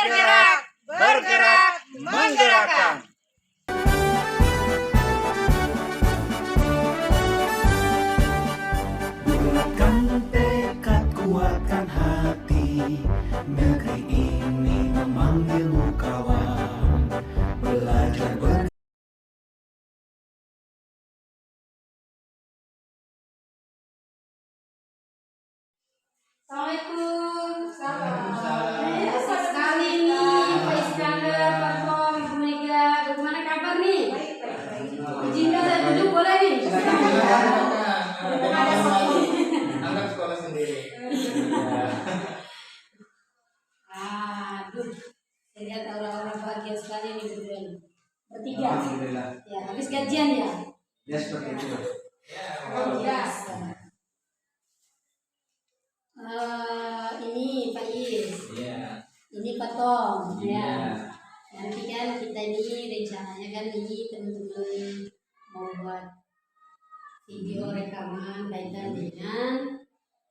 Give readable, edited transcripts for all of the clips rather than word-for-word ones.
Bergerak, bergerak, menggerakkan. Bulatkan tekad, kuatkan hati. Negeri ini memanggilmu kawan. Belajar Assalamualaikum. Asik sekali nih Pak Iskandar, Pak Tom, Ibu Mega. Bagaimana kabar nih? Izinkan saya duduk boleh nih? Anggap sekolah sendiri. Aduh, saya lihat orang-orang bahagia sekali nih berdua nih. Bertiga. Alhamdulillah. Ya, habis gajian ya? Ya seperti itu. Luar biasa. Ini Pak Is. Iya. Ini Pak Tom. Iya. Ya. Nanti kan kita ini rencananya kan ini teman-teman mau buat video rekaman kaitan dengan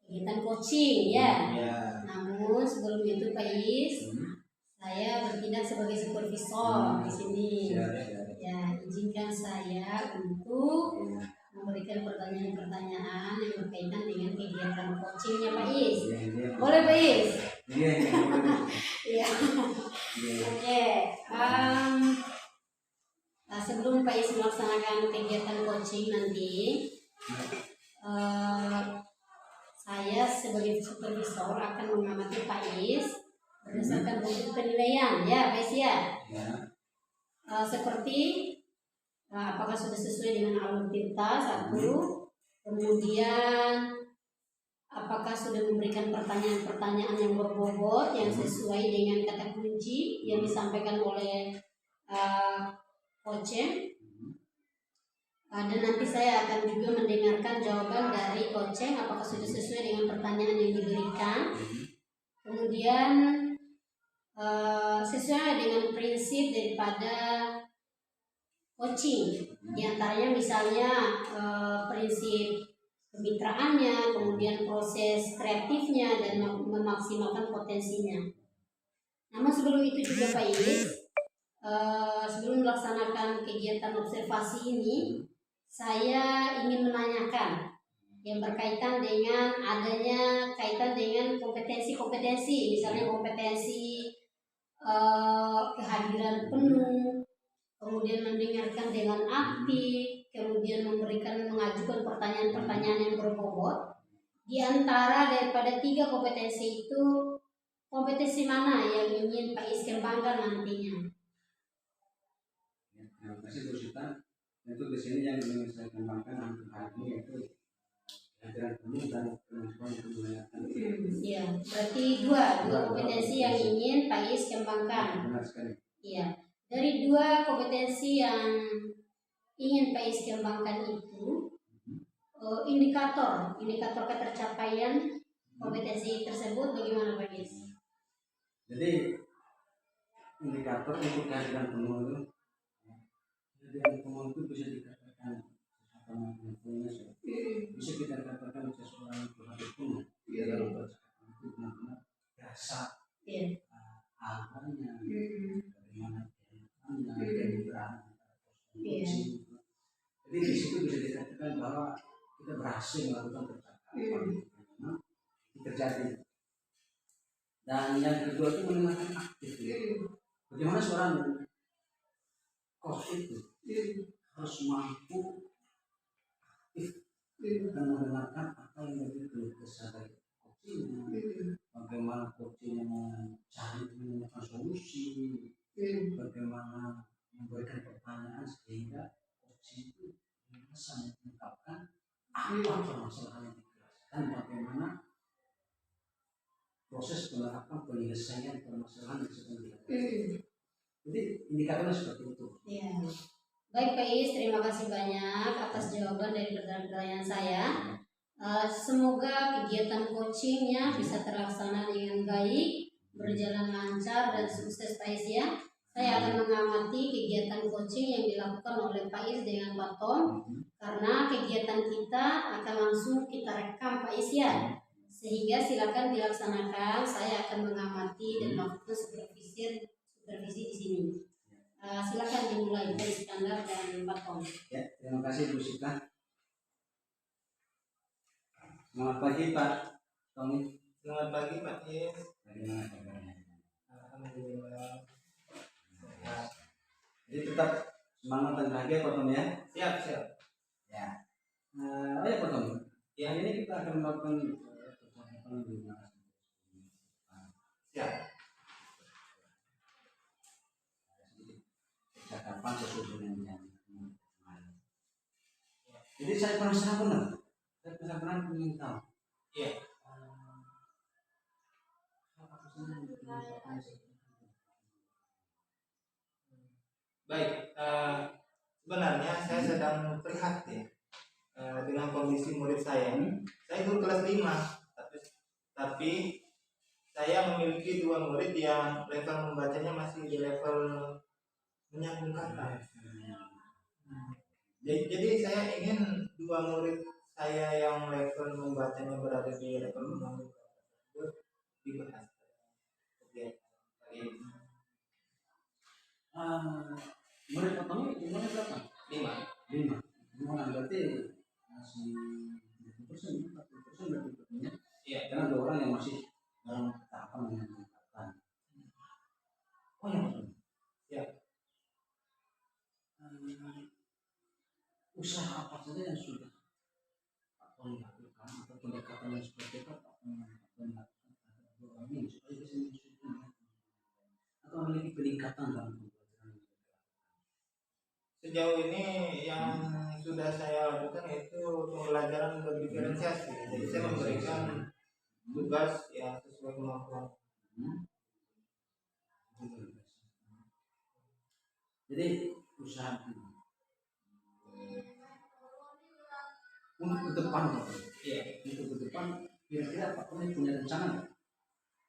kegiatan coaching ya. Iya. Namun sebelum itu Pak Is, saya bertindak sebagai supervisor di sini. Ya, izinkan saya untuk memberikan pertanyaan-pertanyaan yang berkaitan dengan kegiatan coachingnya Pak Is. Boleh Pak Is? Iya. Iya. Oke. Sebelum Pak Is melaksanakan kegiatan coaching nanti, saya sebagai supervisor akan mengamati Pak Is berdasarkan bentuk penilaian ya Pak Is ya. Seperti apakah sudah sesuai dengan alur tirta satu, kemudian apakah sudah memberikan pertanyaan-pertanyaan yang berbobot yang sesuai dengan kata kunci yang disampaikan oleh coaching. Dan nanti saya akan juga mendengarkan jawaban dari coaching apakah sudah sesuai dengan pertanyaan yang diberikan. Kemudian sesuai dengan prinsip daripada coaching, di antaranya misalnya prinsip kemitraannya, kemudian proses kreatifnya dan memaksimalkan potensinya. Namun sebelum itu juga Pak Is, sebelum melaksanakan kegiatan observasi ini, saya ingin menanyakan yang berkaitan dengan adanya kaitan dengan kompetensi-kompetensi, misalnya kompetensi kehadiran penuh, kemudian mendengarkan dengan aktif, kemudian mengajukan pertanyaan-pertanyaan yang berbobot. Di antara daripada 3 kompetensi itu, kompetensi mana yang ingin Pak Is kembangkan nantinya? Terima kasih Bu Sita. Untuk di sini yang ingin saya kembangkan untuk hari ini yaitu kehadiran penuh dan kemampuan untuk melihatkan. Iya, berarti dua kompetensi yang ingin Pak Is kembangkan. Benar sekali. Iya, dari 2 kompetensi yang ingin Pak Is kembangkan itu, indikator ketercapaian kompetensi tersebut bagaimana Pak Is? Jadi indikator untuk kehadiran penuh itu, kehadiran penuh itu bisa dikatakan bisa kita katakan seseorang itu harus penuh dalam percakapan itu benar-benar rasa alamnya, bagaimana kehidupannya, kehidupan. Jadi di situ bisa dikatakan bahwa kita berhasil melakukan percakapan terjadi. Dan yang kedua itu mendengarkan aktif. Bagaimana seorang coach itu harus mampu aktif dan mendengarkan apa yang menjadi kesah dari coachingnya. Bagaimana coachingnya mencari menemukan solusi, bagaimana memberikan pertanyaan sehingga coaching itu bisa mengungkapkan apa permasalahan yang dirasakan, bagaimana proses penerapan penyelesaian permasalahan yang sedang dihadapi. Jadi indikatornya seperti itu. Ya. Baik Pak Is, terima kasih banyak atas jawaban dari pertanyaan saya. Semoga kegiatan coachingnya bisa terlaksana dengan baik, berjalan lancar dan sukses Pak Is ya. Saya akan mengamati kegiatan coaching yang dilakukan oleh Pak Is dengan Pak Tom, karena kegiatan kita akan langsung kita rekam Pak Is ya. Sehingga silakan dilaksanakan, saya akan mengamati dan melakukan supervisi asisten supervisi di sini. Silakan dimulai dari Iskandar dan Pak Tom. Ya, terima kasih Bu Sita. Selamat pagi Pak Tommy. Selamat pagi Pak Is. Bagaimana kabarnya? Alhamdulillah. Sehat. Jadi tetap semangat dan bahagia Pak Tommy ya. Siap, siap. Ya. Ayo Pak Tommy. Ya, hari ini kita akan melakukan percakapan di mana? Siap. Percakapan sesuai dengan yang kemarin. Jadi saya penasaran benar. Saya penasaran ingin tahu. Iya. Baik. Sebenarnya saya sedang prihatin dengan kondisi murid saya. Saya guru kelas 5, tapi saya memiliki 2 murid yang level membacanya masih di level menyambung kata. Jadi saya ingin 2 murid saya yang level membacanya berada di level menyambung kata tersebut dibahas kegiatan kali ini. Murid Pak Tommy jumlahnya berapa? 5. 5. Berarti masih 30%, 40% berarti betulnya. Iya. Karena 2 orang yang masih dalam tahapan menentukan. Oh ya betul. Ya. Usaha apa saja yang sudah Pak Tommy lakukan atau pendekatan yang seperti apa Pak Tommy lakukan terhadap 2 orang ini supaya bisa menyesuaikan atau memiliki peningkatan dalam pembelajaran. Sejauh ini yang sudah saya lakukan itu pembelajaran berdiferensiasi. Jadi saya memberikan tugas yang sesuai kemampuan. Jadi usaha ini untuk ke depan, Iya. untuk ke depan kira-kira Pak Tommy punya rencana nggak?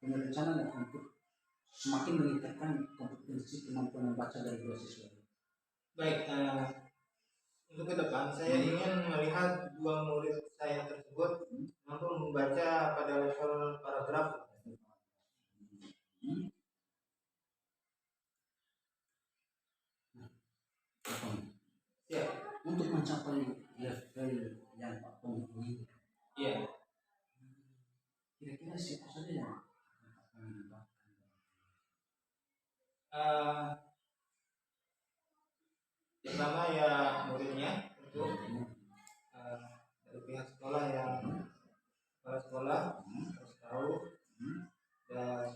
Punya rencana nggak untuk semakin meningkatkan kompetensi kemampuan membaca dari 2 siswa? Baik. Untuk ke depan saya ingin melihat 2 murid saya tersebut mampu membaca pada level paragraf. Siap. Untuk mencapai level yang Pak Tommy inginkan, Iya. kira-kira siapa saja yang akan melibatkan? Pertama ya muridnya untuk dari pihak sekolah yang kepala sekolah harus tahu, dan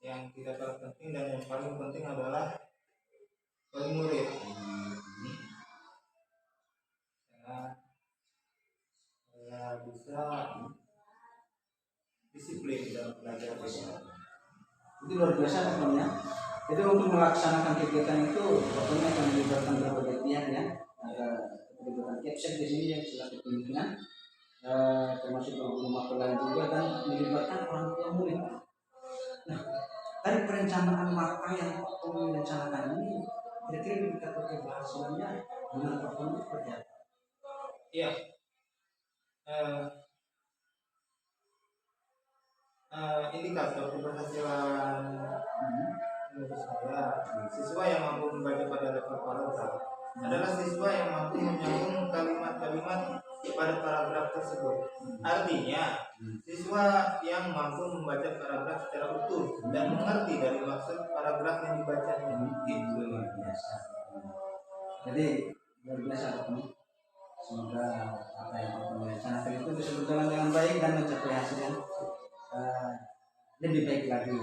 yang tidak kalah penting dan yang paling penting adalah wali murid. Saya bisa disiplin dalam belajar. Itu luar biasa Pak Tommy ya. Jadi untuk melaksanakan kegiatan itu Pak Tommy akan melibatkan berbagai pihak ya. Ada kegiatan capsek di sini yang selaku pimpinan, termasuk guru mata lain juga, dan melibatkan orang tua murid. Nah, dari perencanaan mata yang Pak Tommy rencanakan ini, kira-kira indikator keberhasilannya menurut Pak Tommy seperti apa? Iya. Indikator keberhasilan menurut saya, siswa yang mampu membaca pada level paragraf adalah siswa yang mampu menyambung kalimat-kalimat pada paragraf tersebut. Artinya, siswa yang mampu membaca paragraf secara utuh dan mengerti dari maksud paragraf yang dibacanya. Itu luar biasa. Jadi luar biasa Pak Tommy. Semoga apa yang Pak Tommy rencanakan itu bisa berjalan dengan baik dan mencapai hasil yang lebih baik lagi.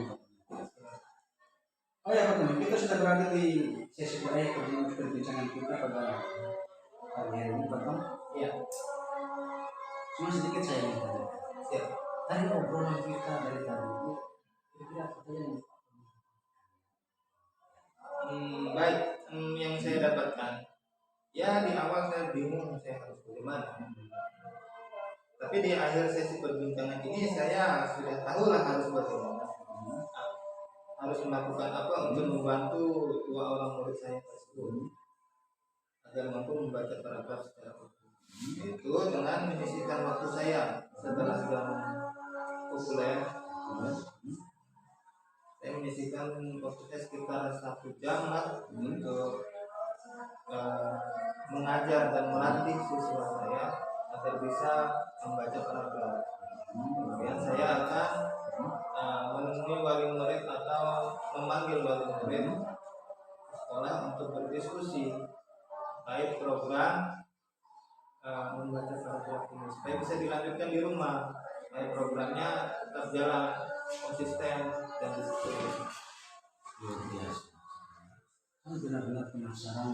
Oh ya Pak Tommy, kita sudah berada di sesi terakhir perbincangan kita pada pagi hari ini Pak Tommy. Iya. Cuma sedikit saya ingin tanya. Siap. Dari obrolan kita dari tadi itu kira-kira apa saja yang Baik. Yang saya dapatkan, ya di awal saya bingung saya harus bagaimana. Tapi di akhir sesi perbincangan ini saya sudah tahu lah harus bagaimana. Harus melakukan apa untuk membantu 2 orang murid saya tersebut agar mampu membaca paragraf secara utuh. Itu dengan menyisihkan waktu saya setelah jam populer. Saya menyisikan waktunya sekitar 1 jam lah untuk mengajar dan melatih siswa saya agar bisa membaca paragraf. Kemudian saya akan menemui wali murid atau memanggil wali murid sekolah untuk berdiskusi terkait program membaca paragraf ini supaya bisa dilanjutkan di rumah, supaya programnya tetap jalan konsisten dan disiplin. Luar biasa. Saya benar-benar penasaran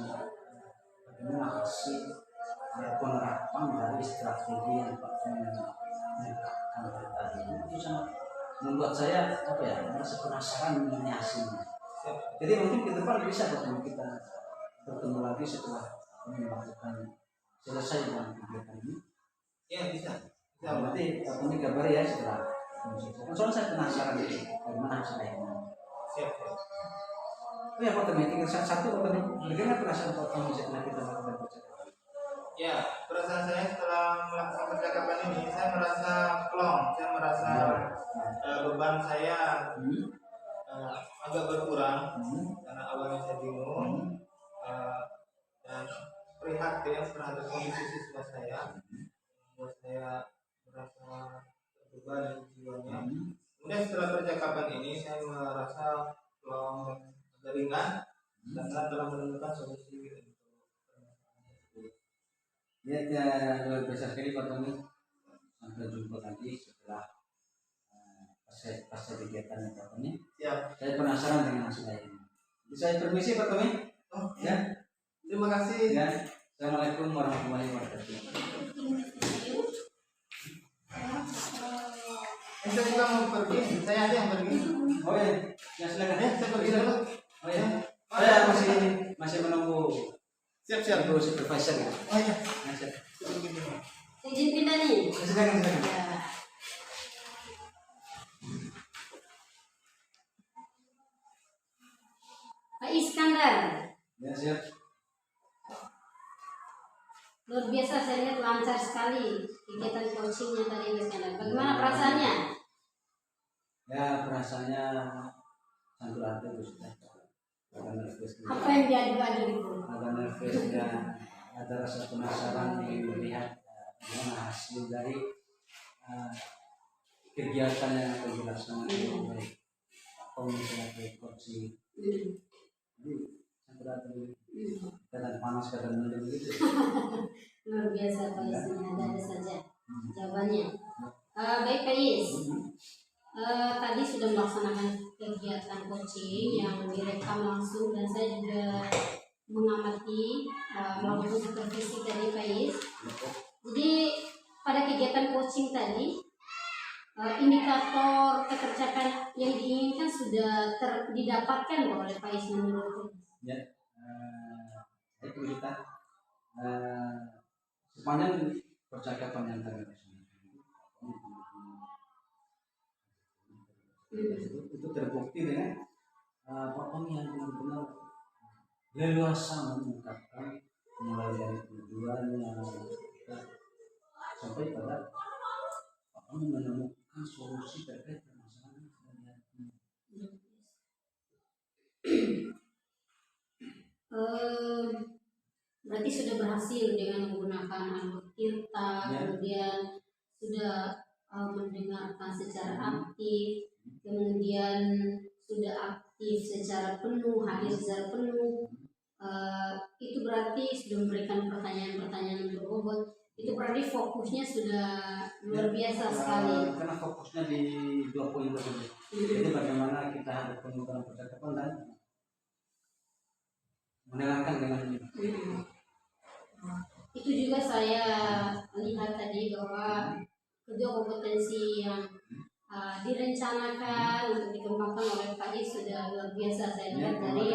bagaimana hasil penerapan dari strategi yang Pak mengungkapkan tadi. Itu sangat membuat saya merasa penasaran mengenai hasilnya. Jadi mungkin ke depan bisa bertemu kita bertemu lagi setelah melakukan selesai dengan kegiatan ini. Ya bisa. Nanti kami kabari ya setelah. Soalnya saya penasaran bagaimana hasilnya. Siap. Oh ya Pak Temi, tinggal satu Pak Temi. Bagaimana perasaan Pak Temi setelah kita melakukan percakapan? Ya, perasaan saya setelah melakukan percakapan ini, saya merasa plong, saya merasa beban saya agak berkurang karena awalnya saya bingung dan prihatin terhadap kondisi siswa saya, membuat saya merasa terbebani jiwanya. Kemudian setelah percakapan ini, saya merasa plong dan agak ringan karena telah menemukan solusi untuk permasalahan tersebut. Ya, luar biasa sekali Pak Tony. Sampai jumpa nanti setelah pasca kegiatan Pak Tony. Siap. Saya penasaran dengan hasilnya ini. Saya permisi Pak Tony. Oh, Ya. Terima kasih. Ya. Assalamualaikum warahmatullahi wabarakatuh. Saya juga mau pergi. Saya aja yang pergi. Oh ya, ya silakan. Saya pergi dulu. Oh ya. Saya masih menunggu. Siap. Ibu supervisor ya. Oh iya. Siap. Izin pindah nih. Silakan. Ya. Pak Iskandar, Ya siap. luar biasa, saya lihat lancar sekali kegiatan coachingnya tadi Pak Iskandar. Bagaimana perasaannya? Ya perasaannya sangat hati itu sudah. Agak nervous. Apa yang diadu-adu itu? Agak nervous dan ada rasa penasaran ingin melihat bagaimana hasil dari kegiatan yang akan dilaksanakan oleh komunitas coaching. Jadi sangat hati. Kadang panas, kadang mendung gitu. Luar biasa Pak Is, ada saja jawabannya. Baik Pak Is, tadi sudah melaksanakan kegiatan coaching yang direkam langsung dan saya juga mengamati melakukan supervisi tadi Pak Is. Jadi pada kegiatan coaching tadi indikator ketercapaian yang diinginkan sudah didapatkan oleh Pak Is menurut Ya, itu kita sepanjang percakapan yang kami laksanakan itu terbukti dengan Pak Tommy yang benar-benar leluasa mengungkapkan mulai dari tujuannya sampai pada Pak Tommy menemukan solusi terkait permasalahan yang berarti sudah berhasil dengan menggunakan Anggur Tirta, kemudian sudah mendengarkan secara aktif, kemudian sudah aktif secara penuh, hadir secara penuh. Itu berarti sudah memberikan pertanyaan-pertanyaan yang berbobot. Itu berarti fokusnya sudah luar biasa sekali. Karena fokusnya di 2 poin tersebut. Jadi bagaimana kita hadapkan dalam percakapan dan mendengarkan dengan ini. Itu juga saya lihat tadi bahwa kedua kompetensi yang direncanakan untuk dikembangkan oleh Pak Is sudah luar biasa. Saya lihat dari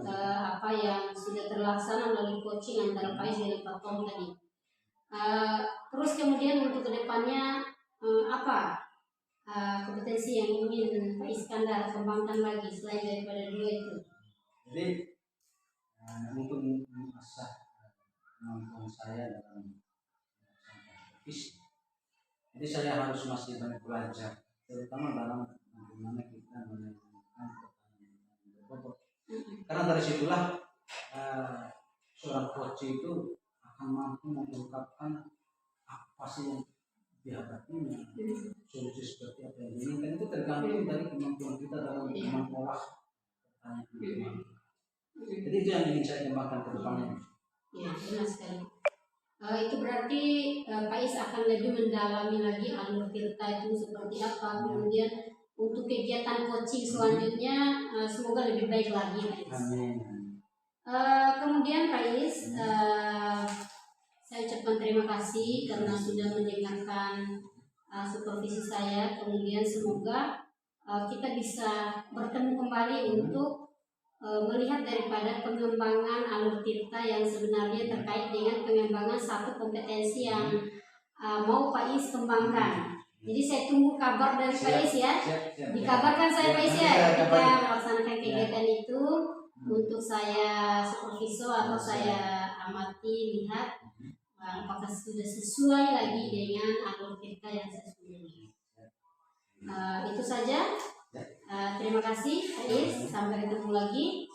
apa yang sudah terlaksana melalui coaching antara Pak Is dan Pak Tom tadi. Terus kemudian untuk kedepannya apa kompetensi yang ingin Pak Iskandar kembangkan lagi selain daripada 2 itu? Jadi untuk mengasah kemampuan saya dalam visi, jadi saya harus masih banyak belajar, terutama dalam bagaimana kita menemukan karena dari situlah seorang coach itu akan mampu mengungkapkan apa sih yang dihadapinya, solusi seperti apa yang diinginkan. Itu tergantung dari kemampuan kita dalam mengolah pertanyaan. Jadi itu yang ingin saya kembangkan ke depannya. Ya, benar sekali. Itu berarti Pak Is akan lebih mendalami lagi alur Tirta itu seperti apa, kemudian untuk kegiatan coaching selanjutnya semoga lebih baik lagi Pak Is. Amin. Kemudian Pak Is, saya ucapkan terima kasih karena sudah mendengarkan supervisi saya. Kemudian semoga kita bisa bertemu kembali untuk melihat daripada pengembangan alur Tirta yang sebenarnya terkait dengan pengembangan satu kompetensi yang mau Pak Is kembangkan. Jadi saya tunggu kabar dari Pak Is ya. Dikabarkan saya Pak Is ya, kita melaksanakan kegiatan itu untuk saya supervisor atau saya amati lihat apakah sudah sesuai lagi dengan alur Tirta yang sesungguhnya. Itu saja. Terima kasih Pak Is, sampai ketemu lagi.